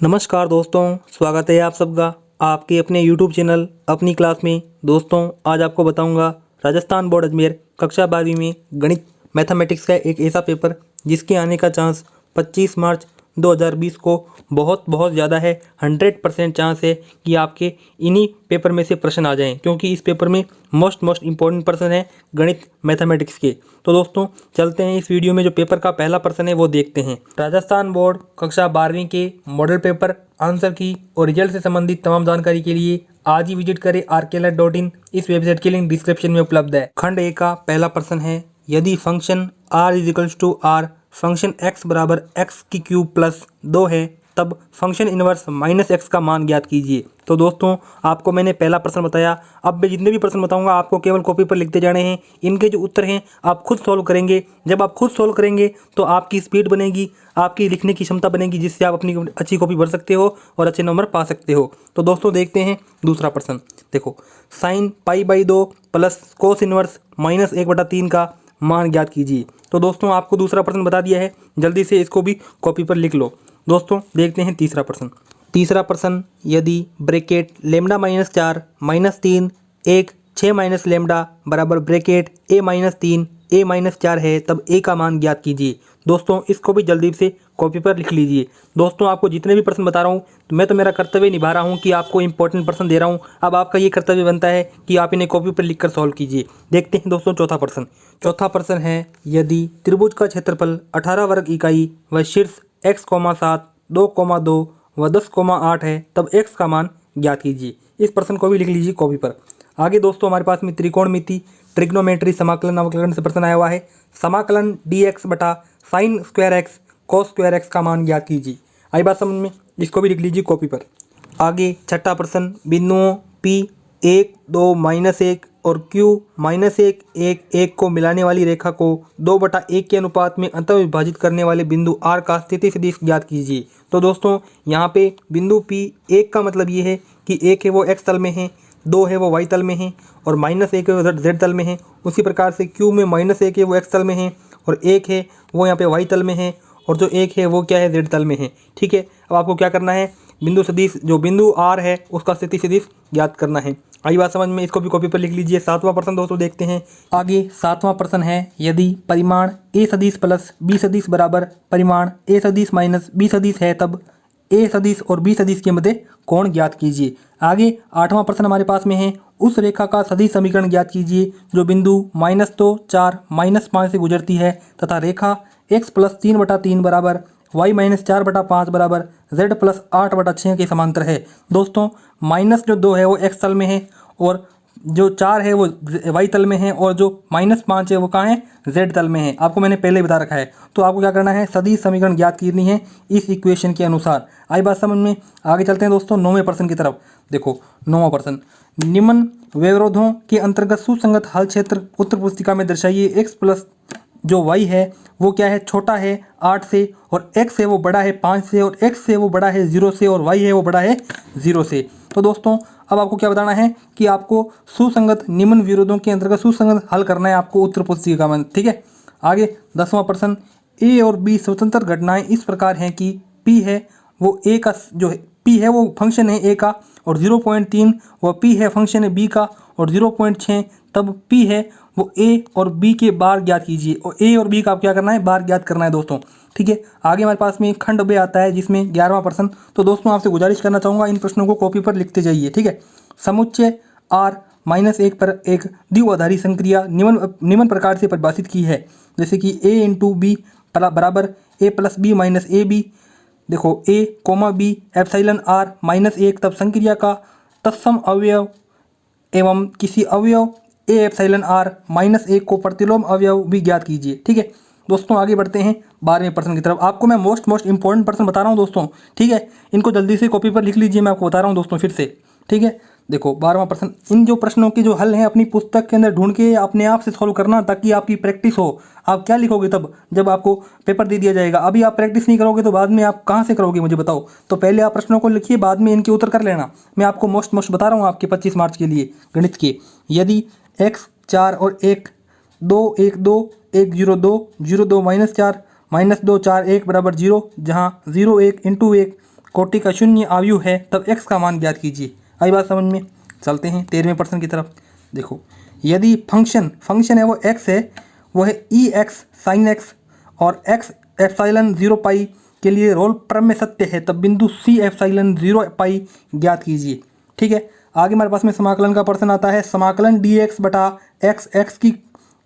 नमस्कार दोस्तों, स्वागत है आप सबका आपके अपने YouTube चैनल अपनी क्लास में। दोस्तों आज आपको बताऊंगा राजस्थान बोर्ड अजमेर कक्षा 12वीं में गणित मैथमेटिक्स का एक ऐसा पेपर जिसके आने का चांस 25 मार्च 2020 को बहुत ज़्यादा है। 100% चांस है कि आपके इन्हीं पेपर में से प्रश्न आ जाएं, क्योंकि इस पेपर में मोस्ट इम्पोर्टेंट प्रश्न है गणित मैथमेटिक्स के। तो दोस्तों चलते हैं इस वीडियो में जो पेपर का पहला प्रश्न है वो देखते हैं। राजस्थान बोर्ड कक्षा 12वीं के मॉडल पेपर आंसर की और रिजल्ट से संबंधित तमाम जानकारी के लिए आज ही विजिट करें rklet.in। इस वेबसाइट की लिंक डिस्क्रिप्शन में उपलब्ध है। खंड ए का पहला प्रश्न है, यदि function r is to R function x बराबर x की क्यूब प्लस 2 है तब फंक्शन इनवर्स माइनस x का मान ज्ञात कीजिए। तो दोस्तों आपको मैंने पहला प्रश्न बताया, अब मैं जितने भी प्रश्न बताऊंगा आपको केवल कॉपी पर लिखते जाने हैं। इनके जो उत्तर हैं आप खुद सॉल्व करेंगे। जब आप खुद सॉल्व करेंगे तो आपकी स्पीड बनेगी, आपकी लिखने की क्षमता बनेगी, जिससे आप अपनी अच्छी कॉपी भर सकते हो और अच्छे नंबर पा सकते हो। तो दोस्तों देखते हैं दूसरा प्रश्न। देखो, साइन π/2 प्लस कोस इनवर्स -1/3 का मान ज्ञात कीजिए। तो दोस्तों आपको दूसरा प्रश्न बता दिया है, जल्दी से इसको भी कॉपी पर लिख लो। दोस्तों देखते हैं तीसरा प्रश्न। तीसरा प्रश्न, यदि ब्रैकेट लेमडा -4 -3 1 6 लेमडा बराबर ब्रैकेट a -3 a -4 है तब a का मान ज्ञात कीजिए। दोस्तों इसको भी जल्दी से कॉपी पर लिख लीजिए। दोस्तों आपको जितने भी प्रश्न बता रहा हूँ तो मैं तो मेरा कर्तव्य निभा रहा हूँ कि आपको इंपॉर्टेंट प्रश्न दे रहा हूँ। अब आपका ये कर्तव्य बनता है कि आप इन्हें कॉपी पर लिखकर सॉल्व कीजिए। देखते हैं दोस्तों चौथा प्रश्न। चौथा प्रश्न है, यदि त्रिभुज का क्षेत्रफल 18 वर्ग इकाई व शीर्ष x,7 2,2 व 10,8 है तब x का मान ज्ञात कीजिए। इस प्रश्न को भी लिख लीजिए कॉपी पर। आगे दोस्तों हमारे पास में त्रिकोणमिति ट्रिग्नोमेट्री समाकलन अवकलन से प्रश्न आया हुआ है। समाकलन dx बटा sine square x cos square x का मान ज्ञात कीजिए। आई बात समझ में, इसको भी लिख लीजिए कॉपी पर। आगे छठा प्रश्न, बिंदुओं P 1 2 -1 और Q -1 1 1 को मिलाने वाली रेखा को 2/1 के अनुपात में अंतः विभाजित करने वाले बिंदु R का स्थिति सदिश ज्ञात कीजिए। तो दोस्तों यहाँ पे बिंदु P 1 का मतलब ये है कि 1 है वो x तल में है, 2 है वो y तल में है और -1 है वो z तल में है। उसी प्रकार से Q में -1 है वो x तल में है और 1 है वो यहाँ पे y तल में है और जो 1 है वो क्या है z तल में है। ठीक है, अब आपको क्या करना है, बिंदु सदिश जो बिंदु R है उसका स्थिति सदिश ज्ञात करना है। आई बात समझ में, इसको भी कॉपी पर लिख लीजिए। सातवां प्रश्न दोस्तों देखते हैं। आगे सातवां प्रश्न है, यदि परिमाण a सदिश प्लस b सदिश बराबर परिमाण a सदिश माइनस b सदिश है तब a सदिश और b सदिश के मध्य कोण ज्ञात कीजिए। आगे आठवां प्रश्न हमारे पास में है, उस रेखा का सदिश समीकरण ज्ञात कीजिए जो बिंदु -2 4 -5 से गुजरती है तथा रेखा x + 3/3 बराबर y - 4/5 बराबर z + 8/6 के समांतर है। दोस्तों माइनस जो 2 है वो x तल में है और जो 4 है वो y तल में है और जो -5 है वो कहाँ है, z तल में है। आपको मैंने पहले बता रखा है। तो आपको क्या करना है, सदिश समीकरण ज्ञात करनी है इस इक्वेशन के अनुसार। आई बात समझ में। आगे चलते हैं दोस्तों 9वें प्रश्न की तरफ। देखो 9वां प्रश्न, निम्न व्यवरोधों के अंतर्गत सुसंगत हल क्षेत्र उत्तर पुस्तिका में दर्शाइए। x प्लस जो y है वो क्या है, छोटा है 8 से और x है वो बड़ा है 5 से और x है वो बड़ा है 0 से और y है वो बड़ा है 0 से। तो दोस्तों अब आपको क्या बताना है कि आपको सुसंगत निम्न विरोधों के अंतर्गत सुसंगत हल करना है आपको उत्तर पुस्तिका में। ठीक है, आगे 10वां प्रश्न, a और b स्वतंत्र घटनाएं इस प्रकार हैं कि p है वो a का जो है p है वो फंक्शन है a का और 0.3 व p है फंक्शन है b का और 0.6 तब p है वो a और b के बार ज्ञात कीजिए। और a और b का आप क्या करना है, बार ज्ञात करना है दोस्तों। ठीक है, आगे हमारे पास में खंड बे आता है जिसमें 11वां प्रश्न। तो दोस्तों आपसे गुजारिश करना चाहूँगा इन प्रश्नों को कॉपी पर लिखते जाइए। ठीक है, समुच्चय r -1 पर एक द्विआधारी संक्रिया निम्न प्रकार से परिभाषित की है, जैसे कि a × b बराबर a + b - ab। देखो a, b एप्सिलॉन r -1 तब संक्रिया का तत्सम अवयव एवं किसी अवयव a एप्सिलॉन r -1 को प्रतिलोम अवयव भी ज्ञात कीजिए। ठीक है दोस्तों, आगे बढ़ते हैं 12वें प्रश्न की तरफ। आपको मैं मोस्ट इंपॉर्टेंट प्रश्न बता रहा हूँ दोस्तों। ठीक है, इनको जल्दी से कॉपी पर लिख लीजिए, मैं आपको बता रहा हूँ दोस्तों फिर से। ठीक है, देखो 12वां प्रश्न, इन जो प्रश्नों के जो हल हैं अपनी पुस्तक के अंदर ढूंढ के अपने आप से सॉल्व करना ताकि आपकी प्रैक्टिस हो। आप क्या लिखोगे तब जब आपको पेपर दे दिया जाएगा, अभी आप प्रैक्टिस नहीं करोगे तो बाद में आप कहाँ से करोगे मुझे बताओ। तो पहले आप प्रश्नों को लिखिए, बाद में इनके उत्तर कर लेना। मैं आपको मोस्ट बता रहा हूँ आपके 25 मार्च के लिए गणित के। यदि x 4 और 1 2 1 2 1 0 2 0 2 -4 -2 4 1 बराबर 0, जहाँ 0 1 × 1 कोटि का शून्य अवयव है तब x का मान ज्ञात कीजिए। आई बात समझ में। चलते हैं 13वें प्रश्न की तरफ। देखो, यदि फंक्शन है वो x है, वो है ई एक्स साइन एक्स और x एप्सिलॉन 0 पाई के लिए रोल प्रमेय में सत्य है, तब बिंदु c एप्सिलॉन 0 पाई ज्ञात कीजिए। ठीक है, आगे हमारे पास में समाकलन का प्रश्न आता है। समाकलन dx बटा x की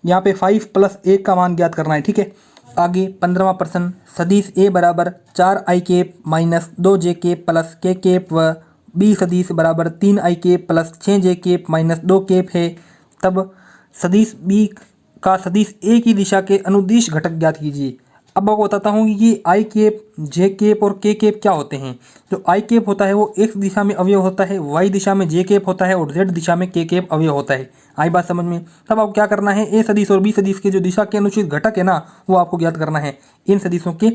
यहाँ पे 5 + 1 का मान ज्ञात करना है। ठीक है, आगे 15वां प्रश्न। सदिश a बराबर 4i cap minus 2j cap plus k cap व b सदिश बराबर 3i cap plus 6j cap minus 2 cap है, तब सदिश b का सदिश a की दिशा के अनुदिश घटक ज्ञात कीजिए। अब आपको बताता हूँ कि ये आई कैप, जे कैप और के कैप क्या होते हैं। जो आई कैप होता है वो एक्स दिशा में अवयव होता है, वाई दिशा में जे कैप होता है और जेड दिशा में के कैप अवयव होता है। आई बात समझ में। तब आपको क्या करना है, ए सदिश और बी सदिश के जो दिशा के अनुचित घटक है ना, वो आपको ज्ञात करना है इन सदिशों के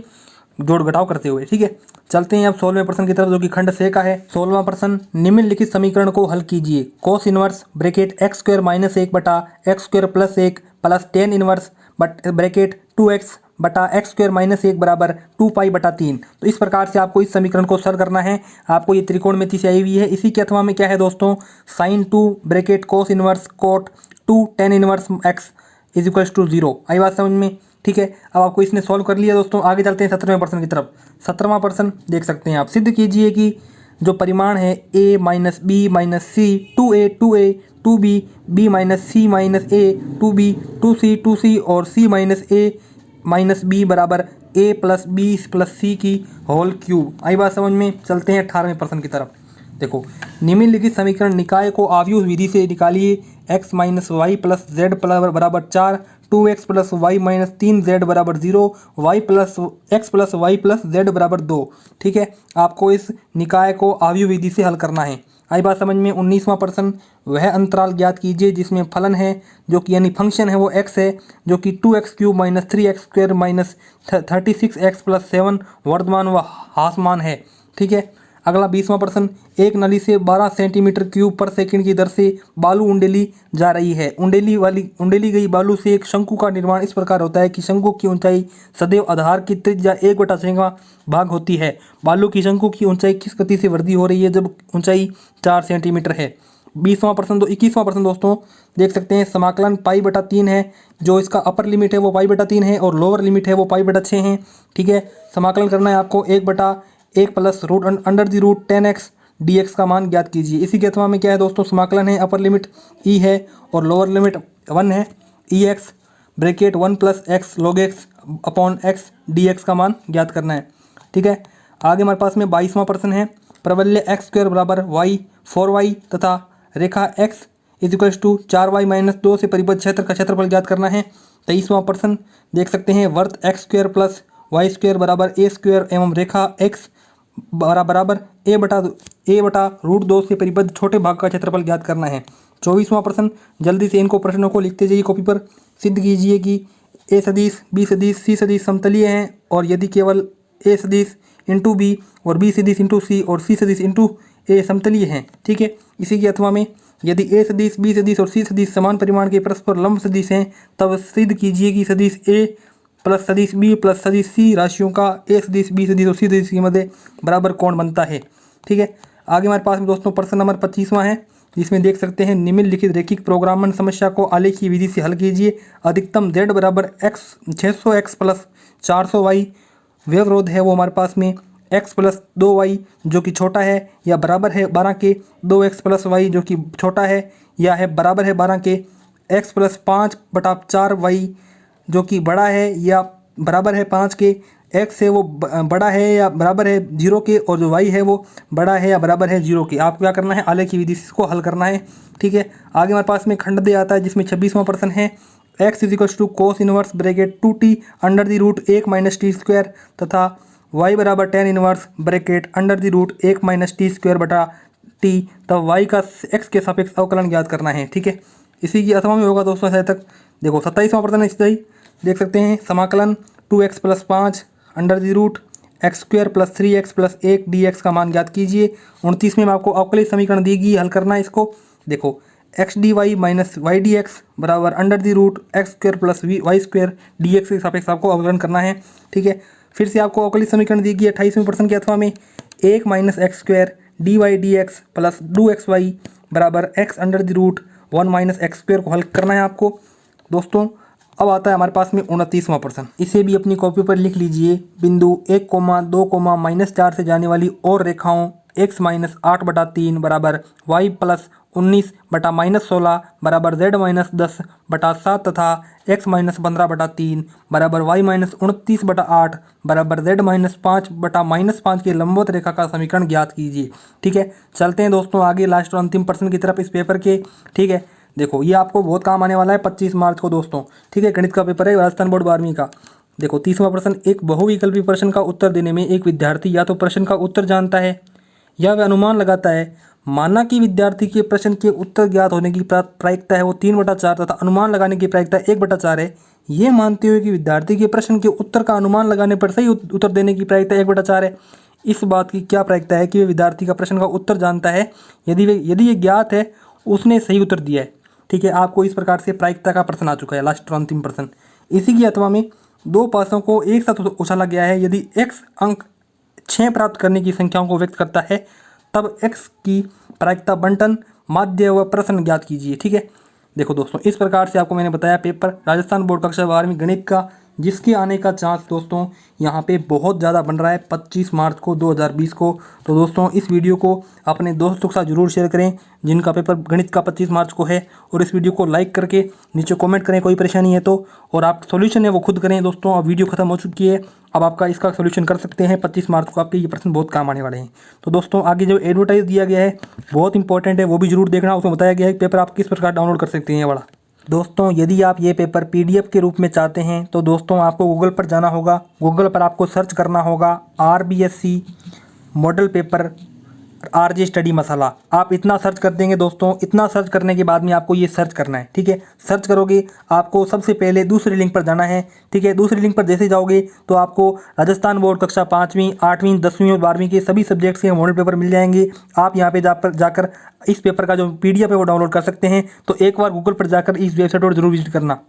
जोड़ घटाव करते हुए। ठीक है, चलते हैं अब 16वें प्रश्न की तरफ, जो कि खंड से का है। 16वां प्रश्न, निम्नलिखित समीकरण को हल कीजिए। कोस inverse bracket x square minus 1 बटा x square plus 1 plus tan inverse bracket 2x बटा एक्स स्क्वायर माइनस 1 बराबर 2 पाई बटा 3। तो इस प्रकार से आपको इस समीकरण को सरल करना है। आपको ये त्रिकोणमिति से आई हुई है। इसी के अथवा में क्या है दोस्तों, sine 2 bracket cos inverse cot 2 tan inverse x is equals to 0। आई बात समझ में। ठीक है, अब आपको इसने सॉल्व कर लिया दोस्तों। आगे चलते हैं 17वें प्रश्न की तरफ। 17वां प्रश्न देख सकते हैं आप। सिद्ध कीजिए कि जो परिमाण है a minus b minus c 2a 2b b minus c minus a 2b 2c और c minus a minus b बराबर a plus b plus c की होल क्यूब। आई बात समझ में। चलते हैं 18वें प्रश्न की तरफ। देखो, निम्नलिखित समीकरण निकाय को आव्यूह विधि से निकालिए। x minus y plus z बराबर 4, 2x plus Y minus 3z बराबर 0, y plus x plus y plus z बराबर 2। ठीक है, आपको इस निकाय को आव्यूह विधि से हल करना है। आई बात समझ में। 19वां प्रश्न, वह अंतराल ज्ञात कीजिए जिसमें फलन है जो कि यानी फंक्शन है वो x है, जो कि 2x³ minus 3x square minus 36x plus 7 वर्धमान व ह्रासमान है। ठीक है, अगला 20वां प्रश्न, एक नली से 12 सेंटीमीटर क्यूब पर सेकंड की दर से बालू उंडेली जा रही है। उंडेली गई बालू से एक शंकु का निर्माण इस प्रकार होता है कि शंकु की ऊंचाई सदैव आधार की त्रिज्या 1/6 भाग होती है। बालू की शंकु की ऊंचाई किस गति से वृद्धि हो रही है जब ऊंचाई 4 सेंटीमीटर है। 21वां प्रश्न दोस्तों देख सकते हैं। समाकलन π/3 है। जो इसका अपर लिमिट है वो π/3 है और लोअर लिमिट है वो π/6 है। ठीक है, समाकलन करना है आपको 1/1 प्लस रूट 10x dx का मान ज्ञात कीजिए। इसी के अथवा में क्या है दोस्तों, समाकलन है, अपर लिमिट e है और लोअर लिमिट 1 है। ex bracket 1 plus x log x upon x dx का मान ज्ञात करना है। ठीक है, आगे हमारे पास में 22वां प्रश्न है। प्रबल्य एक्स स्क्वायर बराबर वाई 4y तथा रेखा x is equals to 4y minus 2 से परिबद्ध क्षेत्र का क्षेत्रफल ज्ञात करना है। 23वां प्रश्न देख सकते हैं। वर्त x square plus y square बराबर ए स्क्वायर एवं रेखा x बराबर a बटा रूट 2 से परिबद्ध छोटे भाग का क्षेत्रफल ज्ञात करना है। 24वां प्रश्न, जल्दी से इनको प्रश्नों को लिखते जाइए कॉपी पर। सिद्ध कीजिए कि a सदिश b सदिश c सदिश समतलीय हैं और यदि केवल a सदिश इंटू b और b सदिश इंटू c और c सदिश इंटू a समतलीय हैं। ठीक है, इसी के अथवा में यदि a सदिश b सदिश और c सदिश समान परिमाण के परस्पर लंब सदिश हैं, तब सिद्ध कीजिए कि सदिश a प्लस सदिश b प्लस सदिश c राशियों का a सदिश b सदिश और c सदिश के मध्य बराबर कोण बनता है। ठीक है, आगे हमारे पास में दोस्तों प्रश्न नंबर 25वां है, जिसमें देख सकते हैं। निम्नलिखित रैखिक प्रोग्रामन समस्या को आलेखीय विधि से हल कीजिए। अधिकतम z बराबर x 600x प्लस 400y व्यवरोध है वो हमारे पास में x प्लस 2y जो कि छोटा है या बराबर है 12 के 2x प्लस y जो कि छोटा है या है बराबर है 12 के x प्लस 5/4y जो कि बड़ा है या बराबर है 5 के। x है वो बड़ा है या बराबर है 0 के और जो y है वो बड़ा है या बराबर है 0 के। आपको क्या करना है, आलेखीय विधि से इसको हल करना है। ठीक है, आगे हमारे पास में खंड दे आता है, जिसमें 26वां प्रश्न है। x is equals to cos inverse bracket 2t under the root 1 minus t square तथा y बराबर tan inverse bracket under the root 1 minus t square बटा t, तब y का x के सापेक्ष अवकलन ज्ञात करना है। ठीक है, इसी की अथवा में होगा दोस्तों ऐसा तक। देखो 27वां प्रश्न है, इसी देख सकते हैं। समाकलन 2x plus 5 under the root x square plus 3x plus 1 dx का मान ज्ञात कीजिए। 29 में आपको अवकलित समीकरण दी गई, हल करना है इसको। देखो x d y minus y d x बराबर under the root x square plus y square dx के सापेक्ष आपको अवकलन करना है। ठीक है, फिर से आपको अवकलित समीकरण दी गई 28वें प्रश्न के अथवा में। 1 minus x square d y d x plus 2xy बराबर x under the root 1 minus x square को हल करना है आपको दोस्तों। अब आता है हमारे पास में 29वां प्रश्न। इसे भी अपनी कॉपी पर लिख लीजिए। बिंदु 1, 2, -4 से जाने वाली और रेखाओं x माइनस 8/3 बराबर y प्लस 19 बटा -16 बराबर z माइनस 10/7 तथा x माइनस 15/3 बराबर y माइनस 29/8 बराबर z माइनस 5/-5 की लंबवत रेखा का समीकरण ज्ञात कीजिए। ठीक है, चलते हैं दोस्तों आगे लास्ट और अंतिम प्रश्न की तरफ इस पेपर के। ठीक है, देखो ये आपको बहुत काम आने वाला है 25 मार्च को दोस्तों। ठीक है, गणित का पेपर है राजस्थान बोर्ड 12वीं का। देखो 30वां प्रश्न। एक बहुविकल्पी प्रश्न का उत्तर देने में एक विद्यार्थी या तो प्रश्न का उत्तर जानता है या वह अनुमान लगाता है। माना कि विद्यार्थी के प्रश्न के उत्तर ज्ञात होने की प्रायिकता है वो 3/4 तथा अनुमान लगाने की प्रायिकता 1/4 है। ये मानते हुए कि विद्यार्थी के प्रश्न के उत्तर का अनुमान लगाने पर सही उत्तर देने की प्रायिकता 1/4 है, इस बात की क्या प्रायिकता है कि वह विद्यार्थी का प्रश्न का उत्तर जानता है यदि ये ज्ञात है उसने सही उत्तर दिया है। ठीक है, आपको इस प्रकार से प्रायिकता का प्रश्न आ चुका है लास्ट और अंतिम प्रश्न। इसी की अथवा में दो पासों को एक साथ उछाला गया है। यदि x अंक 6 प्राप्त करने की संख्याओं को व्यक्त करता है तब x की प्रायिकता बंटन माध्य व प्रश्न ज्ञात कीजिए। ठीक है, देखो दोस्तों इस प्रकार से आपको मैंने बताया पेपर राजस्थान बोर्ड कक्षा 12वीं गणित का, जिसके आने का चांस दोस्तों यहाँ पे बहुत ज़्यादा बन रहा है 25 मार्च को 2020 को। तो दोस्तों इस वीडियो को अपने दोस्तों के साथ जरूर शेयर करें जिनका पेपर गणित का 25 मार्च को है, और इस वीडियो को लाइक करके नीचे कमेंट करें कोई परेशानी है तो, और आप सॉल्यूशन है वो खुद करें दोस्तों। अब वीडियो खत्म हो चुकी है, अब आपका इसका सॉल्यूशन कर सकते हैं 25 मार्च को। आपके ये प्रश्न बहुत काम आने वाले हैं। तो दोस्तों आगे जो एडवर्टाइज दिया गया है बहुत इंपॉर्टेंट है, वो भी जरूर देखना। उसमें बताया गया है पेपर आप किस प्रकार डाउनलोड कर सकते हैं ये वाला। दोस्तों यदि आप ये पेपर PDF के रूप में चाहते हैं तो दोस्तों आपको गूगल पर जाना होगा। गूगल पर आपको सर्च करना होगा RBSC model paper RJ study masala. आप इतना सर्च कर देंगे दोस्तों। इतना सर्च करने के बाद में आपको ये सर्च करना है। ठीक है, सर्च करोगे आपको सबसे पहले दूसरी लिंक पर जाना है। ठीक है, दूसरी लिंक पर जैसे जाओगे तो आपको राजस्थान बोर्ड कक्षा 5वीं, 8वीं, 10वीं और 12वीं के सभी सब्जेक्ट्स के मॉडल पेपर मिल जाएंगे। आप यहाँ पे जाकर इस पेपर का जो PDF है वो डाउनलोड कर सकते हैं। तो एक बार गूगल पर जाकर इस वेबसाइट पर जरूर विजिट करना।